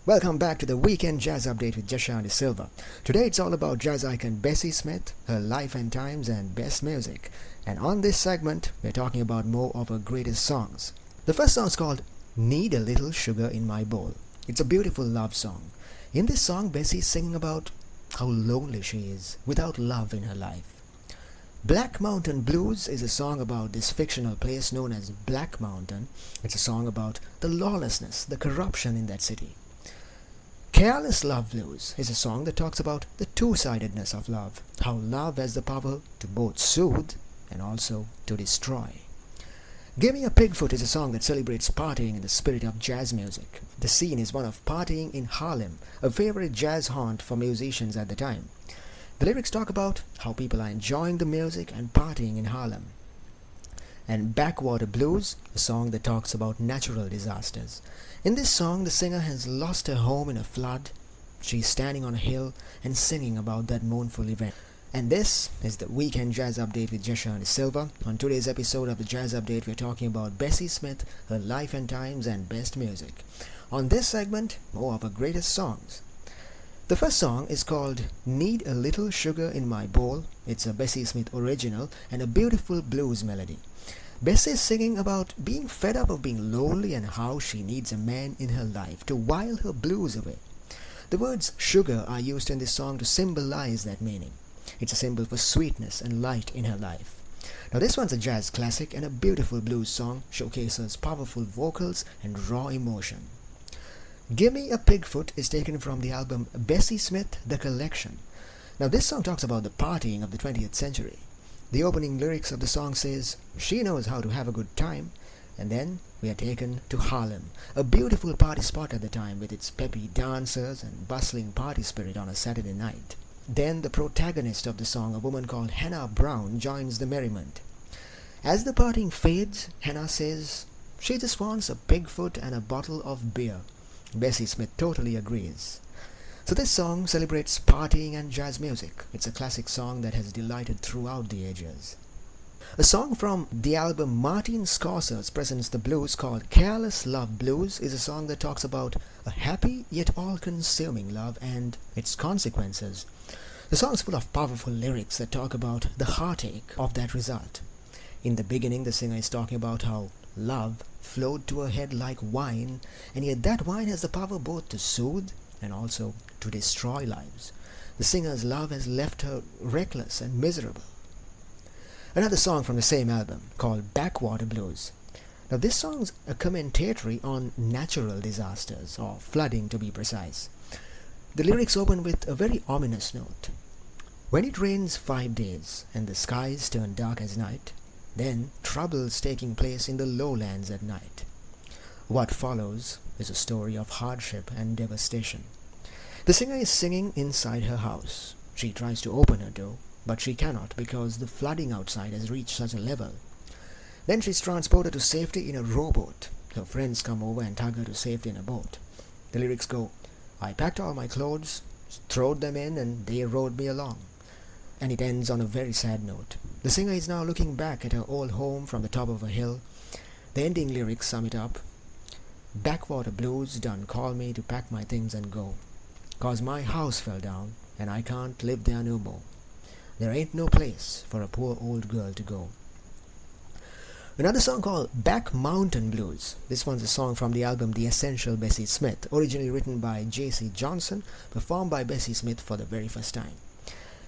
Welcome back to the Weekend Jazz Update with Jashan De Silva. Today it's all about jazz icon Bessie Smith, her life and times, and best music. And on this segment, we're talking about more of her greatest songs. The first song is called Need a Little Sugar in My Bowl. It's a beautiful love song. In this song, Bessie is singing about how lonely she is without love in her life. Black Mountain Blues is a song about this fictional place known as Black Mountain. It's a song about the lawlessness, the corruption in that city. Careless Love Blues is a song that talks about the two-sidedness of love, how love has the power to both soothe and also to destroy. Give Me a Pigfoot is a song that celebrates partying in the spirit of jazz music. The scene is one of partying in Harlem, a favorite jazz haunt for musicians at the time. The lyrics talk about how people are enjoying the music and partying in Harlem. And Backwater Blues, a song that talks about natural disasters. In this song, the singer has lost her home in a flood. She's standing on a hill and singing about that mournful event. And this is the Weekend Jazz Update with Jashan De Silva. On today's episode of the Jazz Update, we're talking about Bessie Smith, her life and times, and best music. On this segment, more of her greatest songs. The first song is called Need a Little Sugar in My Bowl. It's a Bessie Smith original and a beautiful blues melody. Bessie is singing about being fed up of being lonely and how she needs a man in her life to while her blues away. The words sugar are used in this song to symbolize that meaning. It's a symbol for sweetness and light in her life. Now this one's a jazz classic and a beautiful blues song, showcases powerful vocals and raw emotion. Give Me a Pigfoot is taken from the album Bessie Smith, The Collection. Now this song talks about the partying of the 20th century. The opening lyrics of the song says, she knows how to have a good time, and then we are taken to Harlem, a beautiful party spot at the time with its peppy dancers and bustling party spirit on a Saturday night. Then the protagonist of the song, a woman called Hannah Brown, joins the merriment. As the partying fades, Hannah says she just wants a pigfoot and a bottle of beer. Bessie Smith totally agrees. So this song celebrates partying and jazz music. It's a classic song that has delighted throughout the ages. A song from the album Martin Scorsese's Presents the Blues called Careless Love Blues is a song that talks about a happy yet all-consuming love and its consequences. The song is full of powerful lyrics that talk about the heartache of that result. In the beginning, the singer is talking about how love flowed to her head like wine, and yet that wine has the power both to soothe and also to destroy lives. The singer's love has left her reckless and miserable. Another song from the same album called Backwater Blues. Now this song's a commentary on natural disasters, or flooding to be precise. The lyrics open with a very ominous note. When it rains 5 days and the skies turn dark as night, then trouble's taking place in the lowlands at night. What follows is a story of hardship and devastation. The singer is singing inside her house. She tries to open her door, but she cannot because the flooding outside has reached such a level. Then she's transported to safety in a rowboat. Her friends come over and tug her to safety in a boat. The lyrics go, I packed all my clothes, throwed them in, and they rowed me along. And it ends on a very sad note. The singer is now looking back at her old home from the top of a hill. The ending lyrics sum it up. Backwater blues done call me to pack my things and go. 'Cause my house fell down and I can't live there no more. There ain't no place for a poor old girl to go. Another song called Back Mountain Blues. This one's a song from the album The Essential Bessie Smith, originally written by J.C. Johnson, performed by Bessie Smith for the very first time.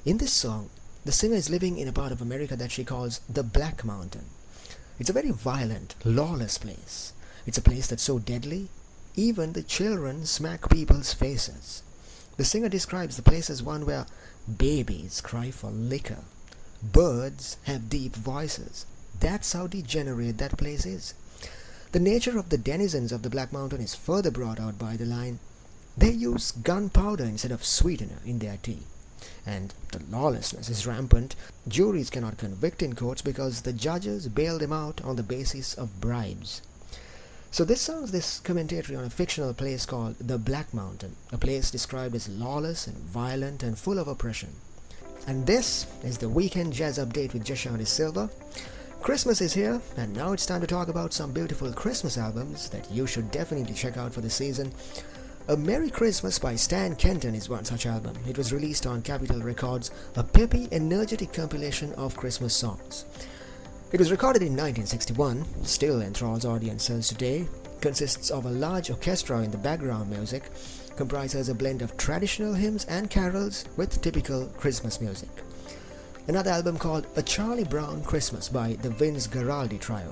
In this song, the singer is living in a part of America that she calls the Black Mountain. It's a very violent, lawless place. It's a place that's so deadly, even the children smack people's faces. The singer describes the place as one where babies cry for liquor, birds have deep voices. That's how degenerate that place is. The nature of the denizens of the Black Mountain is further brought out by the line, they use gunpowder instead of sweetener in their tea. And the lawlessness is rampant. Juries cannot convict in courts because the judges bail them out on the basis of bribes. So this song's this commentary on a fictional place called the Black Mountain, a place described as lawless and violent and full of oppression. And this is the Weekend Jazz Update with Jashan De Silva. Christmas is here, and now it's time to talk about some beautiful Christmas albums that you should definitely check out for the season. A Merry Christmas by Stan Kenton is one such album. It was released on Capitol Records, a peppy, energetic compilation of Christmas songs. It was recorded in 1961, still enthralls audiences today, consists of a large orchestra in the background music, comprises a blend of traditional hymns and carols with typical Christmas music. Another album called A Charlie Brown Christmas by the Vince Guaraldi Trio.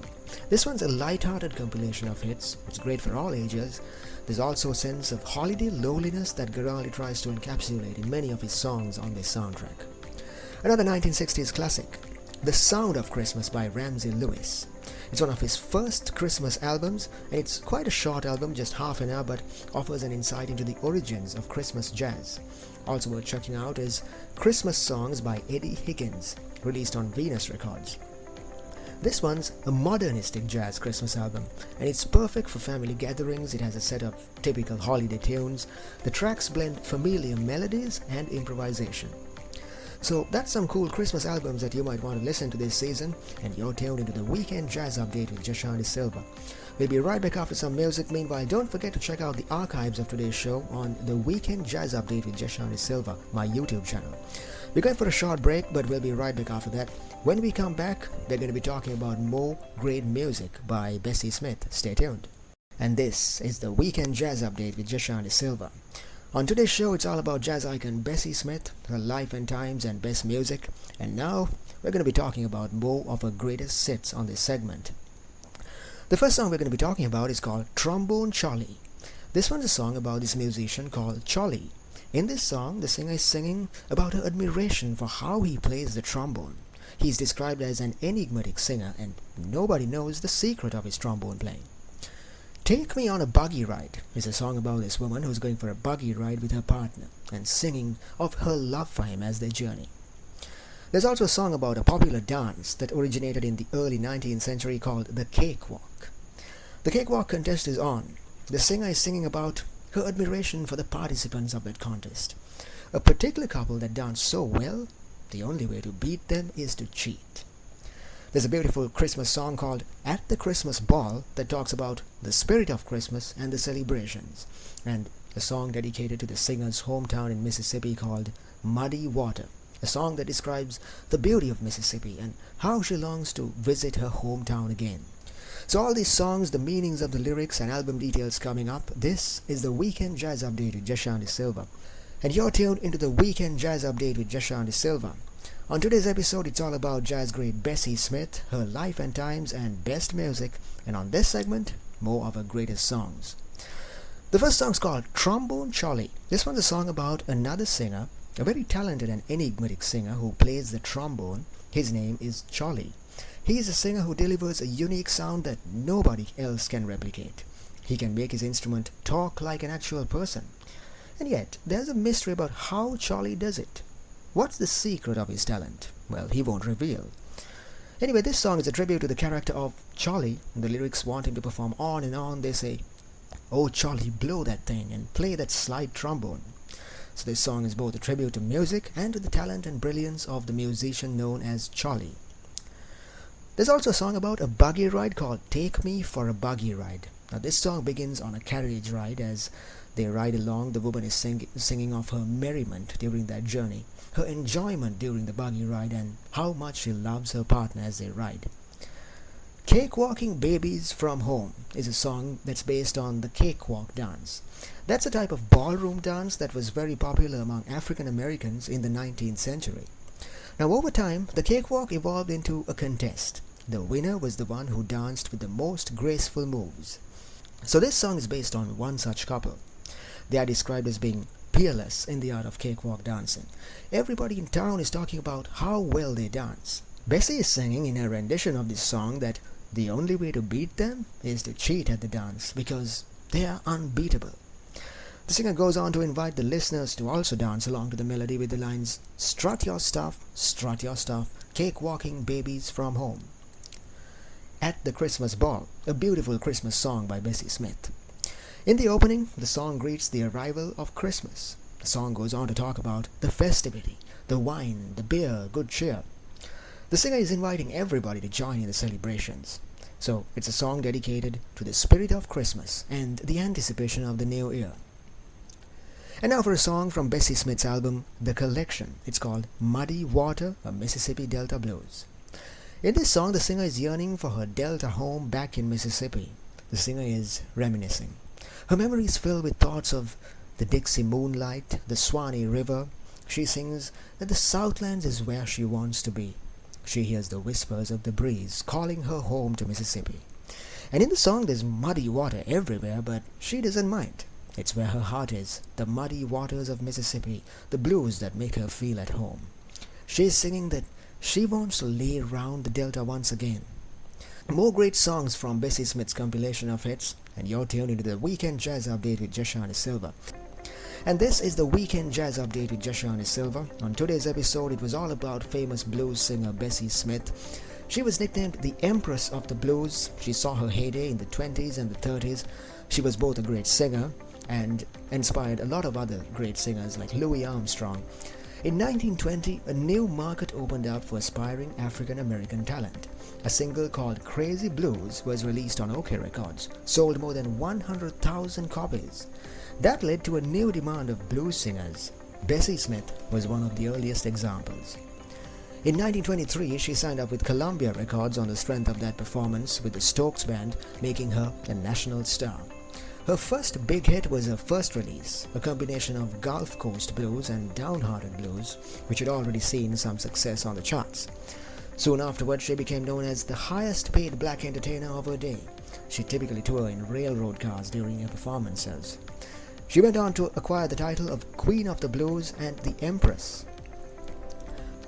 This one's a light-hearted compilation of hits. It's great for all ages. There's also a sense of holiday loneliness that Guaraldi tries to encapsulate in many of his songs on this soundtrack. Another 1960s classic, The Sound of Christmas by Ramsey Lewis. It's one of his first Christmas albums, and it's quite a short album, just half an hour, but offers an insight into the origins of Christmas jazz. Also worth checking out is Christmas Songs by Eddie Higgins, released on Venus Records. This one's a modernistic jazz Christmas album, and it's perfect for family gatherings. It has a set of typical holiday tunes. The tracks blend familiar melodies and improvisation. So that's some cool Christmas albums that you might want to listen to this season, and you're tuned into the Weekend Jazz Update with Jashan De Silva. We'll be right back after some music. Meanwhile, don't forget to check out the archives of today's show on the Weekend Jazz Update with Jashan De Silva, my YouTube channel. We're going for a short break, but we'll be right back after that. When we come back, we're going to be talking about more great music by Bessie Smith. Stay tuned. And this is the Weekend Jazz Update with Jashan De Silva. On today's show, it's all about jazz icon Bessie Smith, her life and times and best music. And now, we're going to be talking about more of her greatest hits on this segment. The first song we're going to be talking about is called Trombone Charlie. This one's a song about this musician called Charlie. In this song, the singer is singing about her admiration for how he plays the trombone. He's described as an enigmatic singer, and nobody knows the secret of his trombone playing. Take Me on a Buggy Ride is a song about this woman who's going for a buggy ride with her partner and singing of her love for him as they journey. There's also a song about a popular dance that originated in the early 19th century called the Cakewalk. The Cakewalk contest is on. The singer is singing about her admiration for the participants of that contest. A particular couple that dance so well, the only way to beat them is to cheat. There's a beautiful Christmas song called At the Christmas Ball that talks about the spirit of Christmas and the celebrations, and a song dedicated to the singer's hometown in Mississippi called Muddy Water, a song that describes the beauty of Mississippi and how she longs to visit her hometown again. So all these songs, the meanings of the lyrics and album details coming up. This is the Weekend Jazz Update with Jashan De Silva, and you're tuned into the Weekend Jazz Update with Jashan De Silva. On today's episode, it's all about jazz great Bessie Smith, her life and times and best music, and on this segment, more of her greatest songs. The first song's called Trombone Charlie. This one's a song about another singer, a very talented and enigmatic singer who plays the trombone. His name is Charlie. He is a singer who delivers a unique sound that nobody else can replicate. He can make his instrument talk like an actual person. And yet, there's a mystery about how Charlie does it. What's the secret of his talent? Well, he won't reveal. Anyway, this song is a tribute to the character of Charlie. The lyrics want him to perform on and on. They say, "Oh Charlie, blow that thing and play that slide trombone." So this song is both a tribute to music and to the talent and brilliance of the musician known as Charlie. There's also a song about a buggy ride called Take Me for a Buggy Ride. Now this song begins on a carriage ride. As they ride along, the woman is singing of her merriment during that journey, her enjoyment during the buggy ride, and how much she loves her partner as they ride. Cakewalking Babies from Home is a song that's based on the cakewalk dance. That's a type of ballroom dance that was very popular among African Americans in the 19th century. Now over time, the cakewalk evolved into a contest. The winner was the one who danced with the most graceful moves. So this song is based on one such couple. They are described as being peerless in the art of cakewalk dancing. Everybody in town is talking about how well they dance. Bessie is singing in her rendition of this song that the only way to beat them is to cheat at the dance because they are unbeatable. The singer goes on to invite the listeners to also dance along to the melody with the lines, strut your stuff, cakewalking babies from home. At the Christmas Ball, a beautiful Christmas song by Bessie Smith. In the opening, the song greets the arrival of Christmas. The song goes on to talk about the festivity, the wine, the beer, good cheer. The singer is inviting everybody to join in the celebrations. So it's a song dedicated to the spirit of Christmas and the anticipation of the new year. And now for a song from Bessie Smith's album, The Collection. It's called Muddy Water, a Mississippi Delta Blues. In this song, the singer is yearning for her Delta home back in Mississippi. The singer is reminiscing. Her memory is filled with thoughts of the Dixie moonlight, the Swanee River. She sings that the Southlands is where she wants to be. She hears the whispers of the breeze calling her home to Mississippi. And in the song there's muddy water everywhere, but she doesn't mind. It's where her heart is, the muddy waters of Mississippi, the blues that make her feel at home. She's singing that she wants to lay round the Delta once again. More great songs from Bessie Smith's compilation of hits, and you're tuned into the Weekend Jazz Update with Jashani Silva. And this is the Weekend Jazz Update with Jashani Silva. On today's episode, it was all about famous blues singer Bessie Smith. She was nicknamed the Empress of the Blues. She saw her heyday in the 20s and the 30s. She was both a great singer and inspired a lot of other great singers like Louis Armstrong. In 1920, a new market opened up for aspiring African American talent. A single called Crazy Blues was released on OK Records, sold more than 100,000 copies. That led to a new demand of blues singers. Bessie Smith was one of the earliest examples. In 1923, she signed up with Columbia Records on the strength of that performance with the Stokes Band, making her a national star. Her first big hit was her first release, a combination of Gulf Coast blues and downhearted blues, which had already seen some success on the charts. Soon afterwards, she became known as the highest paid black entertainer of her day. She typically toured in railroad cars during her performances. She went on to acquire the title of Queen of the Blues and the Empress.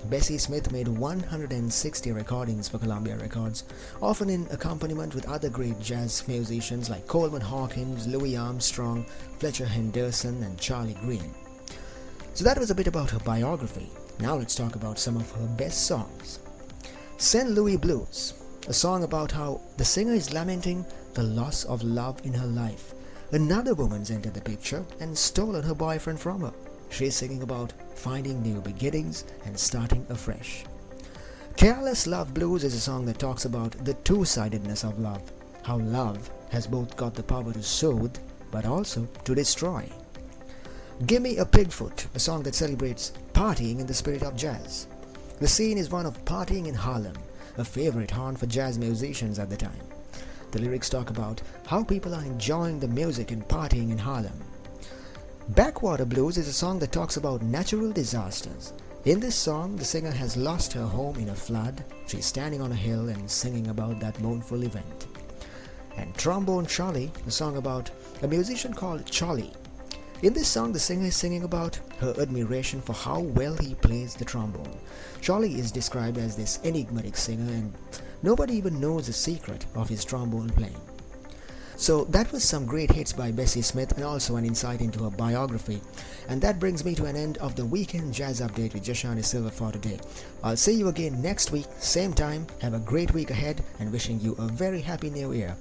Bessie Smith made 160 recordings for Columbia Records, often in accompaniment with other great jazz musicians like Coleman Hawkins, Louis Armstrong, Fletcher Henderson, and Charlie Green. So that was a bit about her biography. Now let's talk about some of her best songs. St. Louis Blues, a song about how the singer is lamenting the loss of love in her life. Another woman's entered the picture and stolen her boyfriend from her. She's singing about finding new beginnings and starting afresh. Careless Love Blues is a song that talks about the two-sidedness of love, how love has both got the power to soothe but also to destroy. Gimme a Pigfoot, a song that celebrates partying in the spirit of jazz. The scene is one of partying in Harlem, a favorite haunt for jazz musicians at the time. The lyrics talk about how people are enjoying the music and partying in Harlem. Backwater Blues is a song that talks about natural disasters. In this song, the singer has lost her home in a flood. She's standing on a hill and singing about that mournful event. And Trombone Charlie, a song about a musician called Charlie. In this song, the singer is singing about her admiration for how well he plays the trombone. Charlie is described as this enigmatic singer, and nobody even knows the secret of his trombone playing. So that was some great hits by Bessie Smith and also an insight into her biography. And that brings me to an end of the Weekend Jazz Update with Jashani Silva for today. I'll see you again next week, same time. Have a great week ahead and wishing you a very happy new year.